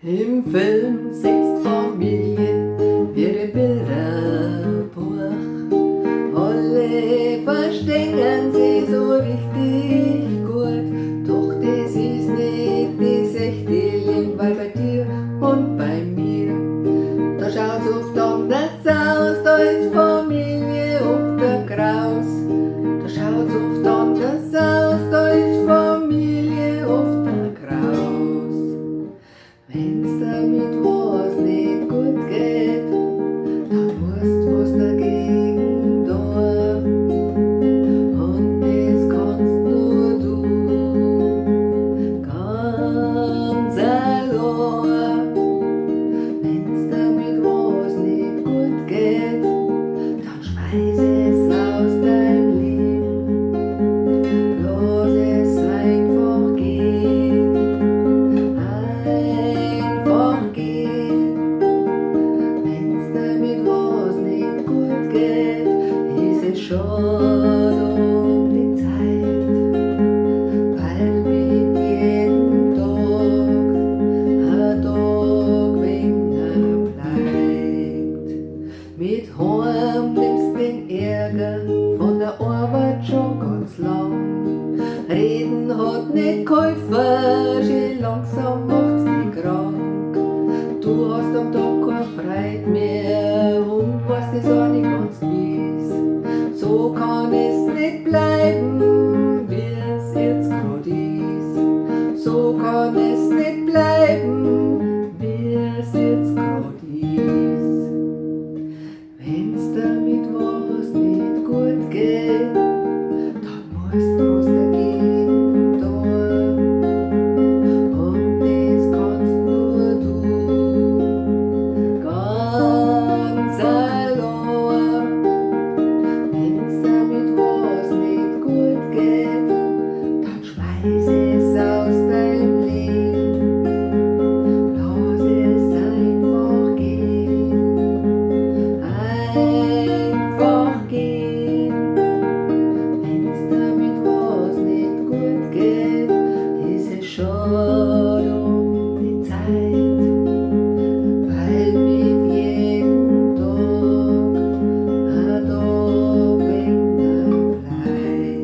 Im Film sechs Familien wird ein Bilderbuch. Alle verstehen sie so richtig gut, doch das ist nicht das echte Leben, weil bei dir und bei mir, da schaut's oft anders aus, da ist Familie oft der Graus. Da schaut's oft anders aus, da ist Familie oft der Graus. Wenn's damit was nicht gut geht, dann musst was dagegen tun. Und das kannst nur du, ganz allein. Wenn's damit was nicht gut geht, dann schmeiß es aus deinem Leben. Lass es einfach gehen. Einfach gehen. Wenn's damit was nicht gut geht, ist es schade um die Zeit, weil mit jedem Tag weniger bleibt. Mit Heim nimmst den Ärger von der Arbeit schon ganz lang. Reden hat nicht geholfen, schön langsam macht's dich krank. Du hast am Tag keine Freude mehr und weißt es auch nicht ganz gewiss. So kann es nicht bleiben, wie es jetzt grad ist. So kann es nicht bleiben, wie es jetzt grad ist. Wenn's damit was nicht gut geht, dann musst du was dagegen tun. Und das kannst nur du, ganz allein. Wenn's damit was nicht gut geht, dann schmeiß es aus deinem Leben. Lass es einfach gehen. Einfach gehen. Wenn's damit was nicht gut geht, ist es schade um die Zeit, weil mit jedem Tag weniger bleibt.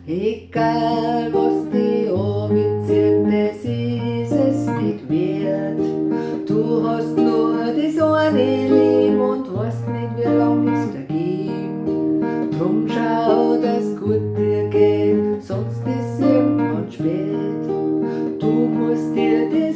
Egal was die anbezieht, das ist es nicht wert. Du hast nur das eine Leben und weißt nicht, wie lang es da gibt. Drum schau, dass gut dir geht, sonst ist irgendwann spät. Du musst dir das